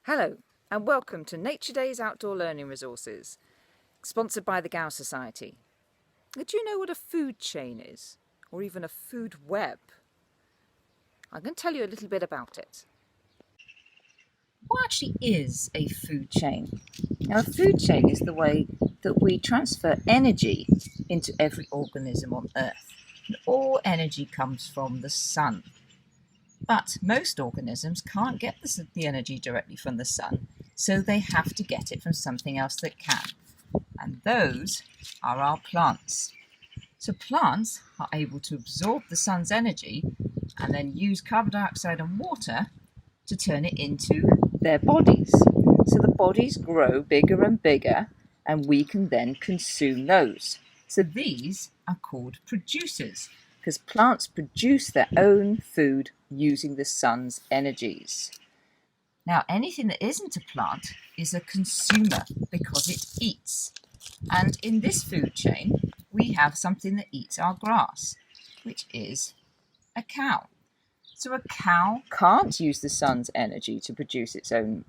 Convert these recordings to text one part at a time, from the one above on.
Hello and welcome to Nature Days Outdoor Learning Resources, sponsored by the Gow Society. Do you know what a food chain is, or even a food web? I'm going to tell you a little bit about it. What actually is a food chain? Now, a food chain is the way that we transfer energy into every organism on Earth. And all energy comes from the sun. But most organisms can't get the energy directly from the sun, so they have to get it from something else that can. And those are our plants. So plants are able to absorb the sun's energy and then use carbon dioxide and water to turn it into their bodies. So the bodies grow bigger and bigger, and we can then consume those. So these are called producers, because plants produce their own food using the sun's energies. Now, anything that isn't a plant is a consumer because it eats. And in this food chain, we have something that eats our grass, which is a cow. So a cow can't use the sun's energy to produce its own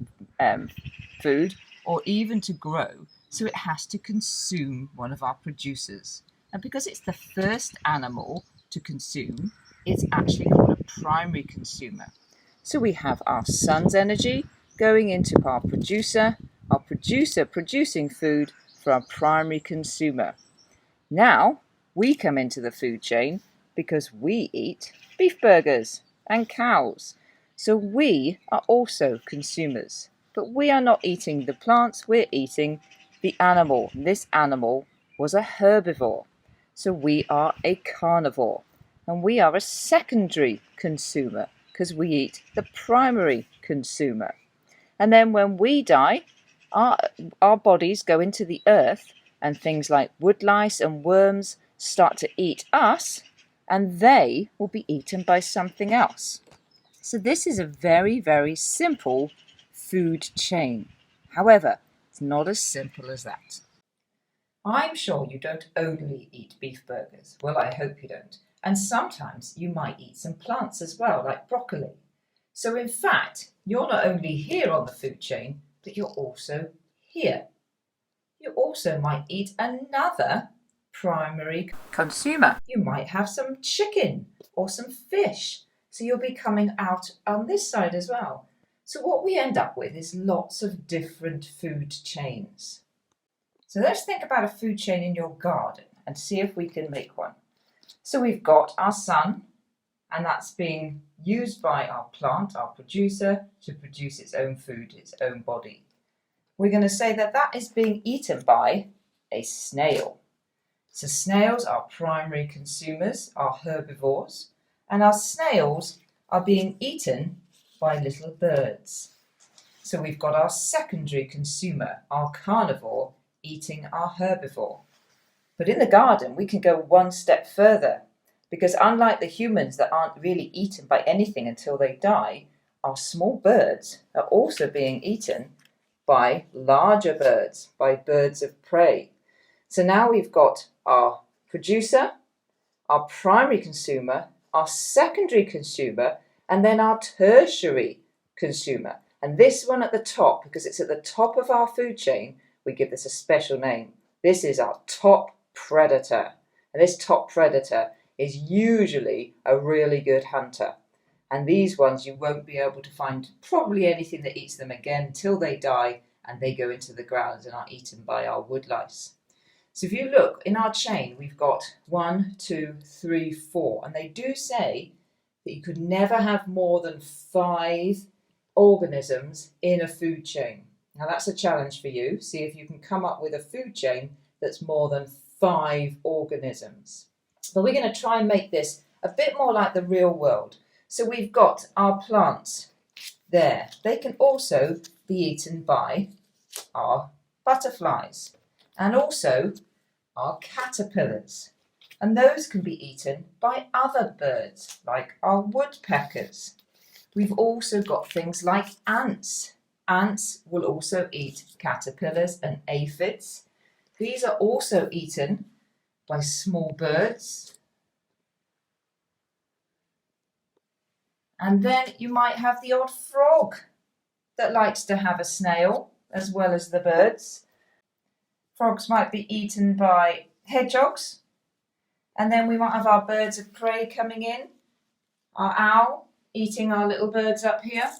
food or even to grow, so it has to consume one of our producers. And because it's the first animal to consume, it's actually called a primary consumer. So we have our sun's energy going into our producer producing food for our primary consumer. Now we come into the food chain because we eat beef burgers and cows. So we are also consumers. But we are not eating the plants, we're eating the animal. This animal was a herbivore. So we are a carnivore. And we are a secondary consumer because we eat the primary consumer. And then when we die, our bodies go into the earth and things like woodlice and worms start to eat us, and they will be eaten by something else. So this is a very, very simple food chain. However, it's not as simple as that. I'm sure you don't only eat beef burgers. Well, I hope you don't. And sometimes you might eat some plants as well, like broccoli. So in fact, you're not only here on the food chain, but you're also here. You also might eat another primary consumer. You might have some chicken or some fish. So you'll be coming out on this side as well. So what we end up with is lots of different food chains. So let's think about a food chain in your garden and see if we can make one. So we've got our sun, and that's being used by our plant, our producer, to produce its own food, its own body. We're going to say that that is being eaten by a snail. So snails are primary consumers, are herbivores, and our snails are being eaten by little birds. So we've got our secondary consumer, our carnivore, eating our herbivore. But in the garden, we can go one step further, because unlike the humans that aren't really eaten by anything until they die, our small birds are also being eaten by larger birds, by birds of prey. So now we've got our producer, our primary consumer, our secondary consumer, and then our tertiary consumer. And this one at the top, because it's at the top of our food chain, we give this a special name. This is our top predator. And this top predator is usually a really good hunter. And these ones you won't be able to find probably anything that eats them again until they die and they go into the ground and are eaten by our woodlice. So if you look in our chain, we've got 1, 2, 3, 4, and they do say that you could never have more than 5 organisms in a food chain. Now that's a challenge for you. See if you can come up with a food chain that's more than 5 organisms. But we're going to try and make this a bit more like the real world. So we've got our plants there. They can also be eaten by our butterflies and also our caterpillars. And those can be eaten by other birds like our woodpeckers. We've also got things like ants. Ants will also eat caterpillars and aphids. These are also eaten by small birds. And then you might have the odd frog that likes to have a snail as well as the birds. Frogs might be eaten by hedgehogs. And then we might have our birds of prey coming in, our owl eating our little birds up here.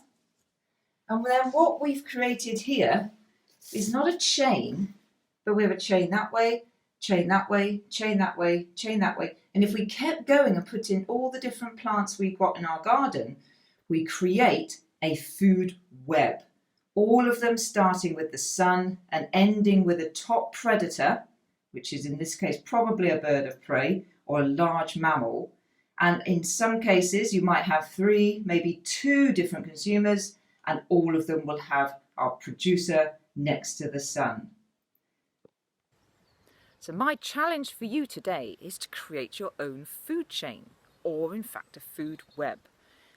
And then what we've created here is not a chain, but we have a chain that way, chain that way, chain that way, chain that way. And if we kept going and put in all the different plants we've got in our garden, we create a food web. All of them starting with the sun and ending with a top predator, which is in this case probably a bird of prey or a large mammal. And in some cases you might have 3, maybe 2 different consumers, and all of them will have our producer next to the sun. So my challenge for you today is to create your own food chain, or in fact a food web.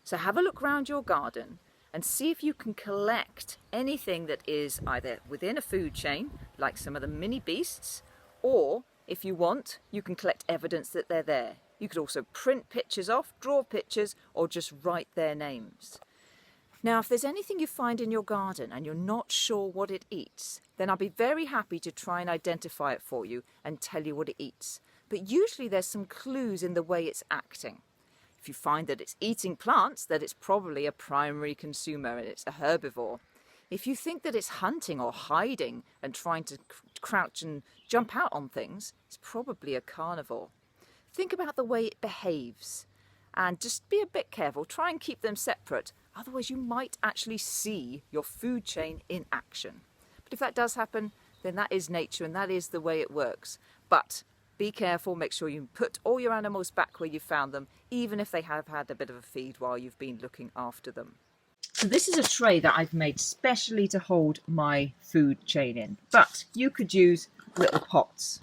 So have a look around your garden and see if you can collect anything that is either within a food chain, like some of the mini beasts, or if you want, you can collect evidence that they're there. You could also print pictures off, draw pictures, or just write their names. Now, if there's anything you find in your garden and you're not sure what it eats, then I'll be very happy to try and identify it for you and tell you what it eats. But usually there's some clues in the way it's acting. If you find that it's eating plants, then it's probably a primary consumer and it's a herbivore. If you think that it's hunting or hiding and trying to crouch and jump out on things, it's probably a carnivore. Think about the way it behaves and just be a bit careful. Try and keep them separate. Otherwise, you might actually see your food chain in action. But if that does happen, then that is nature and that is the way it works. But be careful, make sure you put all your animals back where you found them, even if they have had a bit of a feed while you've been looking after them. So this is a tray that I've made specially to hold my food chain in, but you could use little pots.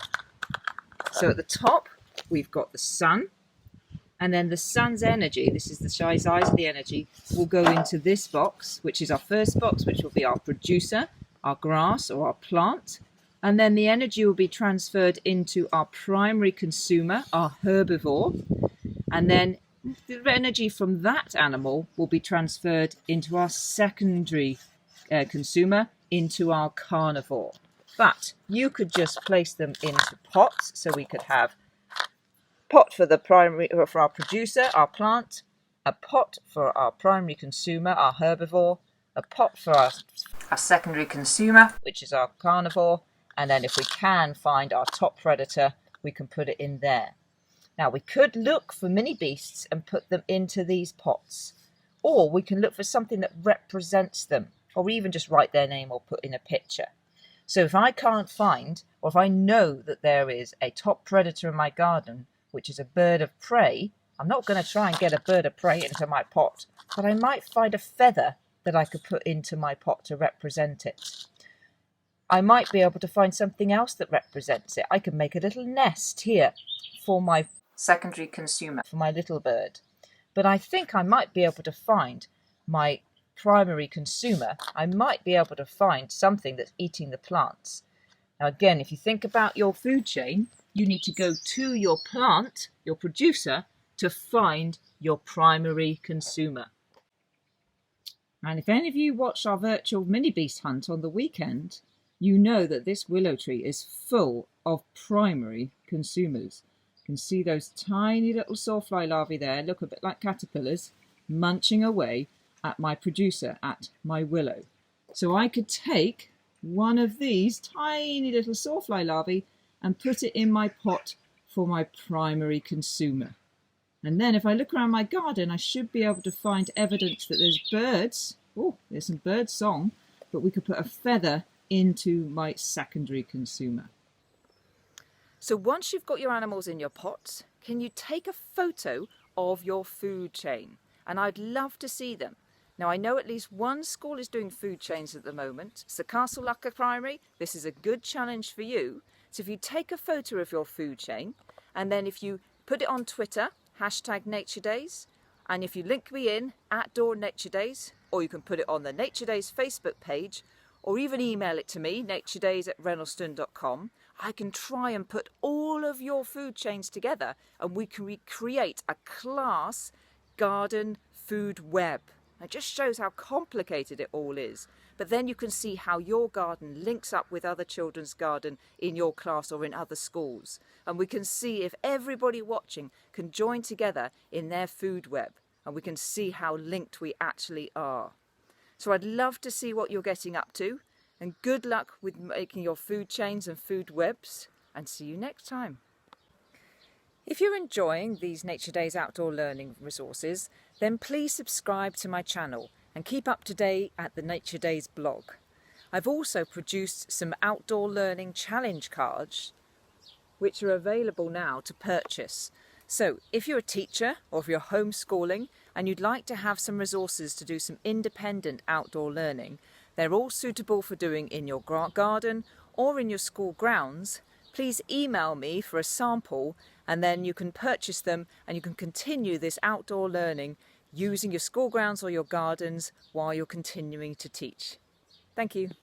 So at the top, we've got the sun, and then the sun's energy, this is the size of the energy, will go into this box, which is our first box, which will be our producer, our grass or our plant. And then the energy will be transferred into our primary consumer, our herbivore. And then the energy from that animal will be transferred into our secondary consumer, into our carnivore. But you could just place them into pots. So we could have pot for our producer, our plant, a pot for our primary consumer, our herbivore, a pot for our secondary consumer, which is our carnivore, and then if we can find our top predator, we can put it in there. Now we could look for mini beasts and put them into these pots, or we can look for something that represents them, or even just write their name or put in a picture. So if I can't find, or if I know that there is a top predator in my garden, which is a bird of prey, I'm not going to try and get a bird of prey into my pot, but I might find a feather that I could put into my pot to represent it. I might be able to find something else that represents it. I can make a little nest here for my secondary consumer, for my little bird. But I think I might be able to find my primary consumer. I might be able to find something that's eating the plants. Now again, if you think about your food chain, you need to go to your plant, your producer, to find your primary consumer. And if any of you watched our virtual mini beast hunt on the weekend, you know that this willow tree is full of primary consumers. You can see those tiny little sawfly larvae there, look a bit like caterpillars, munching away at my producer, at my willow. So I could take one of these tiny little sawfly larvae and put it in my pot for my primary consumer. And then if I look around my garden, I should be able to find evidence that there's birds. Oh, there's some bird song, but we could put a feather into my secondary consumer. So once you've got your animals in your pots, can you take a photo of your food chain? And I'd love to see them. Now I know at least one school is doing food chains at the moment. So Castle Lucca Primary, this is a good challenge for you. So if you take a photo of your food chain, and then if you put it on Twitter, #NatureDays, and if you link me in @DawnNatureDays, or you can put it on the Nature Days Facebook page, or even email it to me, naturedays@reynoldston.com, I can try and put all of your food chains together and we can create a class garden food web. It just shows how complicated it all is. But then you can see how your garden links up with other children's garden in your class or in other schools. And we can see if everybody watching can join together in their food web. And we can see how linked we actually are. So I'd love to see what you're getting up to. And good luck with making your food chains and food webs. And see you next time. If you're enjoying these Nature Days outdoor learning resources, then please subscribe to my channel and keep up to date at the Nature Days blog. I've also produced some outdoor learning challenge cards which are available now to purchase. So if you're a teacher or if you're homeschooling and you'd like to have some resources to do some independent outdoor learning, they're all suitable for doing in your garden or in your school grounds. Please email me for a sample and then you can purchase them and you can continue this outdoor learning using your school grounds or your gardens while you're continuing to teach. Thank you.